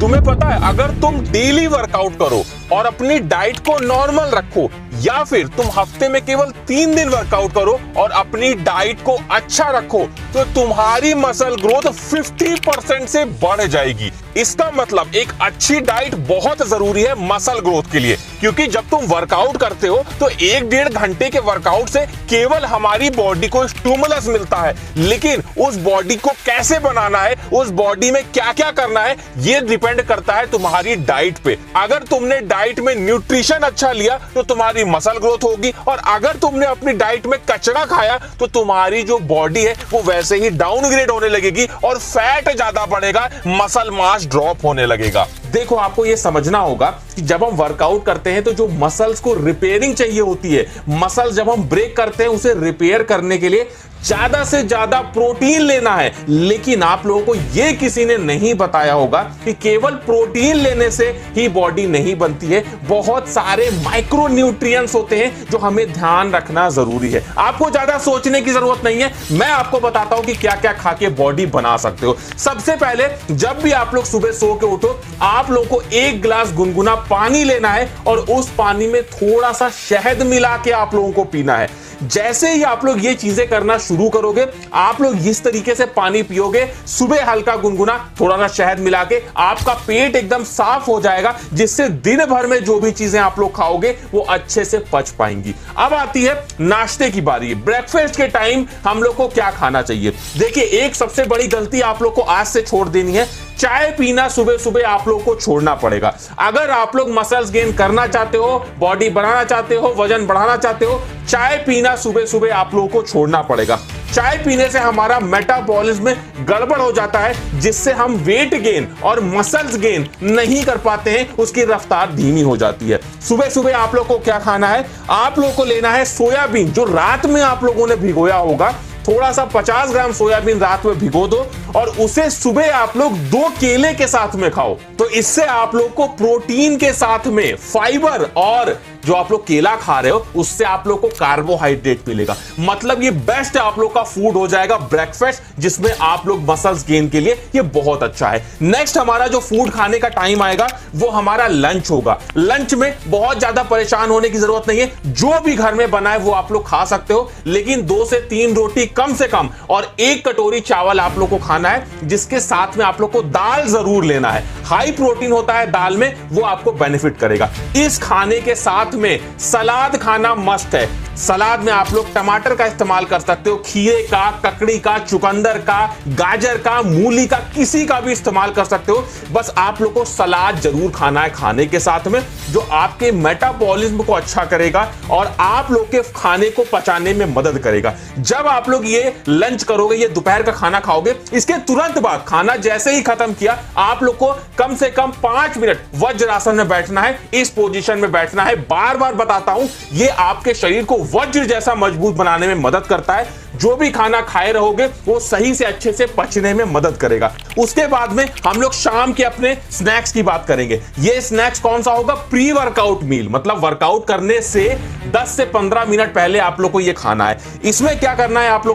तुम्हें पता है, अगर तुम डेली वर्कआउट करो और अपनी डाइट को नॉर्मल रखो, या फिर तुम हफ्ते में केवल 3 दिन वर्कआउट करो और अपनी डाइट को अच्छा रखो, तो तुम्हारी मसल ग्रोथ 50% से बढ़ जाएगी। इसका मतलब एक अच्छी डाइट बहुत जरूरी है मसल ग्रोथ के लिए, क्योंकि जब तुम वर्कआउट करते हो तो 1-1.5 घंटे के वर्कआउट से केवल हमारी बॉडी को स्टिमुलस मिलता है, लेकिन उस बॉडी को कैसे बनाना है, उस बॉडी में क्या क्या करना है, ये डिपेंड करता है तुम्हारी डाइट पे। अगर तुमने डाइट में न्यूट्रिशन अच्छा लिया तो तुम्हारी मसल ग्रोथ होगी, और अगर तुमने अपनी डाइट में कचरा खाया तो तुम्हारी जो बॉडी है वो वैसे ही डाउनग्रेड होने लगेगी और फैट ज्यादा बढ़ेगा, मसल मास ड्रॉप होने लगेगा। देखो, आपको ये समझना होगा कि जब हम वर्कआउट करते हैं तो जो मसल्स को रिपेयरिंग चाहिए होती है, मसल जब हम ब्रेक करते हैं उसे रिपेयर करने के लिए ज्यादा से ज्यादा प्रोटीन लेना है। लेकिन आप लोगों को यह किसी ने नहीं बताया होगा कि केवल प्रोटीन लेने से ही बॉडी नहीं बनती है, बहुत सारे माइक्रो न्यूट्रिएंट्स होते हैं जो हमें ध्यान रखना जरूरी है। आपको ज्यादा सोचने की जरूरत नहीं है, मैं आपको बताता हूं कि क्या क्या खा के बॉडी बना सकते हो। सबसे पहले, जब भी आप लोग सुबह सो के उठो, आप लोग को 1 गिलास गुनगुना पानी लेना है और उस पानी में थोड़ा सा शहद मिला के आप लोगों को पीना है। जैसे ही आप लोग ये चीजें करना शुरू करोगे, आप लोग इस तरीके से पानी पियोगे, सुबह हल्का गुनगुना थोड़ा सा शहद मिला के, आपका पेट एकदम साफ हो जाएगा, जिससे दिन भर में जो भी चीजें आप लोग खाओगे वो अच्छे से पच पाएंगी। अब आती है नाश्ते की बारी। ब्रेकफास्ट के टाइम हम लोग को क्या खाना चाहिए? देखिए, एक सबसे बड़ी गलती आप लोग को आज से छोड़ देनी है, चाय पीना सुबह सुबह आप लोग को छोड़ना पड़ेगा। अगर आप लोग मसल्स गेन करना चाहते हो, बॉडी बनाना चाहते हो, वजन बढ़ाना चाहते हो, चाय पीना सुबह सुबह आप लोगों को छोड़ना पड़ेगा। चाय पीने से हमारा मेटाबॉलिज्म में गड़बड़ हो जाता है, जिससे हम वेट गेन और मसल्स गेन नहीं कर पाते हैं, उसकी रफ्तार धीमी हो जाती है। सुबह सुबह आप लोग को क्या खाना है? आप लोग को लेना है सोयाबीन, जो रात में आप लोगों ने भिगोया होगा। थोड़ा सा 50 ग्राम सोयाबीन रात में भिगो दो और उसे सुबह आप लोग 2 केले के साथ में खाओ। तो इससे आप लोग को प्रोटीन के साथ में फाइबर, और जो आप लोग केला खा रहे हो उससे आप लोग को कार्बोहाइड्रेट मिलेगा। मतलब ये बेस्ट आप लोग का फूड हो जाएगा ब्रेकफास्ट, जिसमें आप लोग मसल्स गेन के लिए ये बहुत अच्छा है। नेक्स्ट हमारा जो फूड खाने का टाइम आएगा वो हमारा लंच होगा। लंच में बहुत ज्यादा परेशान होने की जरूरत नहीं है, जो भी घर में बना है वो आप लोग खा सकते हो, लेकिन 2 से 3 रोटी कम से कम और 1 कटोरी चावल आप लोग को खाना है, जिसके साथ में आप लोग को दाल जरूर लेना है। हाई प्रोटीन होता है दाल में, वो आपको बेनिफिट करेगा। इस खाने के साथ में सलाद खाना मस्ट है। सलाद में आप लोग टमाटर का इस्तेमाल कर सकते हो, खीरे का, ककड़ी का, चुकंदर का, गाजर का, मूली का, किसी का भी इस्तेमाल कर सकते हो। बस आप लोग को सलाद जरूर खाना है खाने के साथ में, जो आपके मेटाबॉलिज्म को अच्छा करेगा और आप लोग के खाने को पचाने में मदद करेगा। जब आप लोग ये लंच करोगे, ये दोपहर का खाना खाओगे, इसके तुरंत बाद खाना जैसे ही खत्म किया, आप लोग को कम से कम 5 मिनट वज्रासन में बैठना है। इस पोजीशन में बैठना है। बार बार बताता हूं, ये आपके शरीर को वज्र जैसा मजबूत बनाने में मदद करता है। जो भी खाना खाए रहोगे वो सही से अच्छे से पचने में मदद करेगा। उसके बाद में हम लोग शाम के अपने स्नैक्स की बात करेंगे। ये स्नैक्स कौन सा होगा? प्री वर्कआउट मील, मतलब वर्कआउट करने से 10 से 15 मिनट पहले आप लोग को ये खाना है। इसमें क्या करना है? आप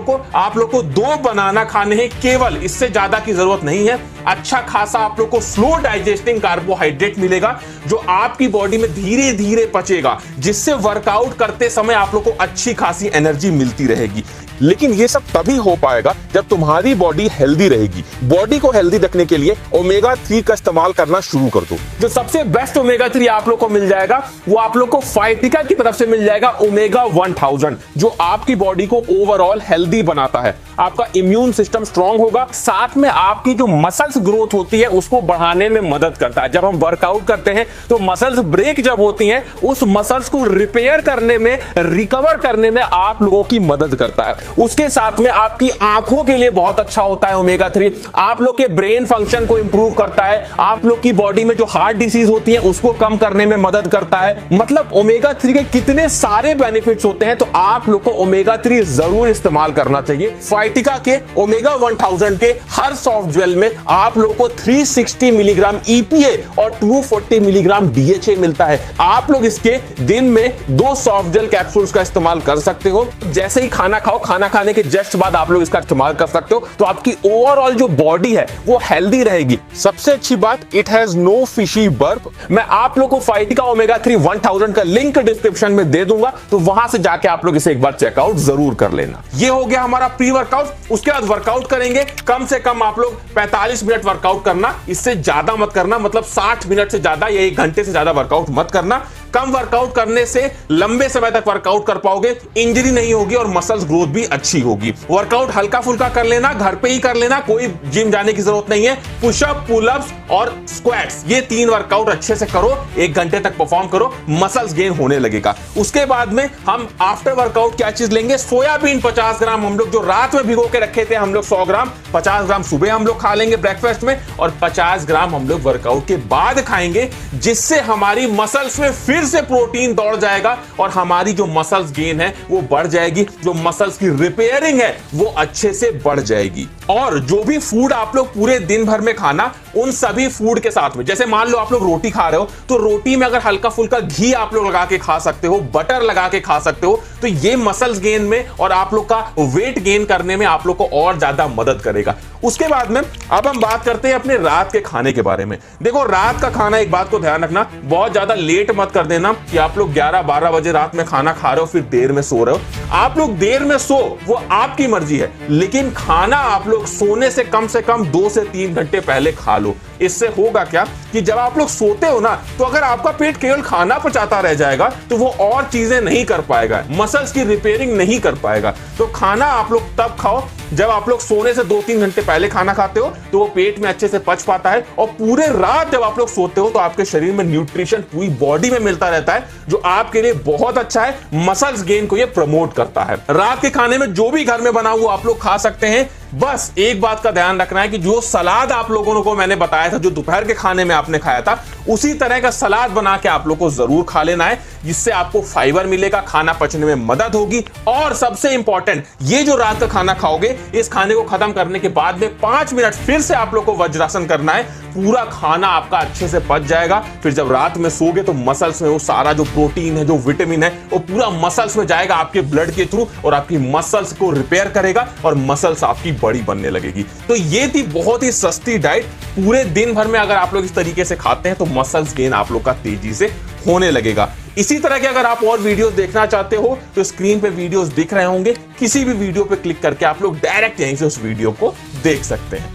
लोग को 2 बनाना खाने हैं केवल, इससे ज्यादा की जरूरत नहीं है। अच्छा खासा आप लोग को स्लो डाइजेस्टिंग कार्बोहाइड्रेट मिलेगा, जो आपकी बॉडी में धीरे धीरे पचेगा, जिससे वर्कआउट करते समय आप लोग को अच्छी खासी एनर्जी मिलती रहेगी। लेकिन ये सब तभी हो पाएगा जब तुम्हारी बॉडी हेल्दी रहेगी। बॉडी को हेल्दी रखने के लिए ओमेगा 3 का इस्तेमाल करना शुरू कर दो। जो सबसे बेस्ट ओमेगा 3 आप लोग को मिल जाएगा वो आप लोग को फाइटिका की तरफ से मिल जाएगा, ओमेगा 1000, जो आपकी बॉडी को ओवरऑल हेल्दी बनाता है। आपका इम्यून सिस्टम स्ट्रांग होगा, साथ में आपकी जो मसल्स ग्रोथ होती है उसको बढ़ाने में मदद करता है। जब हम वर्कआउट करते हैं तो मसल्स ब्रेक जब होती हैं, उस मसल्स को रिपेयर करने में, रिकवर करने में आप लोगों की मदद करता है। उसके साथ में आपकी आंखों के लिए बहुत अच्छा होता है ओमेगा 3। आप लोग के ब्रेन फंक्शन को इंप्रूव करता है। आप लोग की बॉडी में जो हार्ट डिसीज होती है उसको कम करने में मदद करता है। मतलब ओमेगा 3 के कितने सारे बेनिफिट्स होते हैं, तो आप लोग को ओमेगा 3 जरूर इस्तेमाल करना चाहिए। फाइटिका के ओमेगा 1000 के हर सॉफ्ट जेल में आप लोग को 360 मिलीग्राम EPA और 240 मिलीग्राम DHA मिलता है। आप लोग इसके दिन में 2 सॉफ्ट जेल कैप्सूल्स का इस्तेमाल कर सकते हो। जैसे ही खाना खाओ, खाना खाने के जस्ट बाद आप लोग इसका इस्तेमाल कर सकते हो, तो आपकी ओवरऑल जो बॉडी है वो हेल्दी रहेगी। सबसे अच्छी बात, इट हैज नो फिशी बर्फ। मैं आप लोग को फाइटिका ओमेगा 3 1000 का लिंक डिस्क्रिप्शन में दे दूंगा, तो वहां से जाके आप लोग इसे एक बार चेकआउट जरूर कर लेना। ये हो गया हमारा प्री वर्कआउट। उसके बाद वर्कआउट करेंगे, कम से कम आप लोग 45 मिनट वर्कआउट करना, इससे ज्यादा मत करना, मतलब 60 मिनट से ज्यादा या 1 घंटे से ज्यादा वर्कआउट मत करना। कम वर्कआउट करने से लंबे समय तक वर्कआउट कर पाओगे, इंजरी नहीं होगी और मसल्स ग्रोथ भी अच्छी होगी। वर्कआउट हल्का फुल्का कर लेना, घर पे ही कर लेना, कोई जिम जाने की जरूरत नहीं है। पुशअप, पुलअप्स और स्क्वाट्स, ये 3 वर्कआउट अच्छे से करो, 1 घंटे तक परफॉर्म करो, मसल्स गेन होने लगेगा। उसके बाद में हम आफ्टर वर्कआउट क्या चीज लेंगे, सोयाबीन 50 ग्राम हम लोग जो रात में भिगो के रखे थे हम लोग 100 ग्राम, 50 ग्राम सुबह हम लोग खा लेंगे ब्रेकफास्ट में, और 50 ग्राम हम लोग वर्कआउट के बाद खाएंगे, जिससे हमारी मसल्स में फिर से प्रोटीन दौड़ जाएगा और हमारी जो मसल्स गेन है वो बढ़ जाएगी, जो मसल्स की रिपेयरिंग है वो अच्छे से बढ़ जाएगी। और जो भी फूड आप लोग पूरे दिन भर में खाना, उन सभी फूड के साथ में, जैसे मान लो आप लोग रोटी खा रहे हो, तो रोटी में अगर हल्का फुल्का घी आप लोग लगा के खा सकते हो, बटर लगा के खा सकते हो, तो ये मसल्स गेन में और आप लोग का वेट गेन करने में आप लोग को और ज्यादा मदद करेगा। उसके बाद में अब हम बात करते हैं अपने रात के खाने के बारे में। देखो, रात का खाना एक बात को ध्यान रखना, बहुत ज्यादा लेट मत कर देना कि आप लोग 11-12 बजे रात में खाना खा रहे हो फिर देर में सो रहे हो। आप लोग देर में सो, वो आपकी मर्जी है, लेकिन खाना आप लोग सोने से कम 2 से 3 घंटे पहले खा लो। इससे होगा क्या कि जब आप लोग सोते हो ना, तो अगर आपका पेट केवल खाना पचाता रह जाएगा तो वो और चीजें नहीं कर पाएगा, मसल्स की रिपेयरिंग नहीं कर पाएगा। तो खाना आप लोग तब खाओ जब आप लोग सोने से 2-3 घंटे पहले खाना खाते हो, तो वो पेट में अच्छे से पच पाता है, और पूरे रात जब आप लोग सोते हो तो आपके शरीर में न्यूट्रिशन पूरी बॉडी में मिलता रहता है, जो आपके लिए बहुत अच्छा है, मसल्स गेन को ये प्रमोट करता है। रात के खाने में जो भी घर में बना हुआ आप लोग खा सकते हैं। बस एक बात का ध्यान रखना है कि जो सलाद आप लोगों को मैंने बताया था, जो दोपहर के खाने में आपने खाया था, उसी तरह का सलाद बना के आप लोग को जरूर खा लेना है, जिससे आपको फाइबर मिलेगा, खाना पचने में मदद होगी। और सबसे इंपॉर्टेंट, ये जो रात का खाना खाओगे, इस खाने को खत्म करने के बाद में 5 मिनट फिर से आप लोग को वज्रासन करना है, पूरा खाना आपका अच्छे से पच जाएगा। फिर जब रात में सोगे तो मसल्स में वो सारा जो प्रोटीन है, जो विटामिन है, वो पूरा मसल्स में जाएगा आपके ब्लड के थ्रू, और आपकी मसल्स को रिपेयर करेगा और मसल्स आपकी बड़ी बनने लगेगी। तो ये थी बहुत ही सस्ती डाइट। पूरे दिन भर में अगर आप लोग इस तरीके से खाते हैं तो मसल्स गेन आप लोग का तेजी से होने लगेगा। इसी तरह के अगर आप और वीडियोस देखना चाहते हो तो स्क्रीन पे वीडियोस दिख रहे होंगे, किसी भी वीडियो पे क्लिक करके आप लोग डायरेक्ट यहीं से उस वीडियो को देख सकते हैं।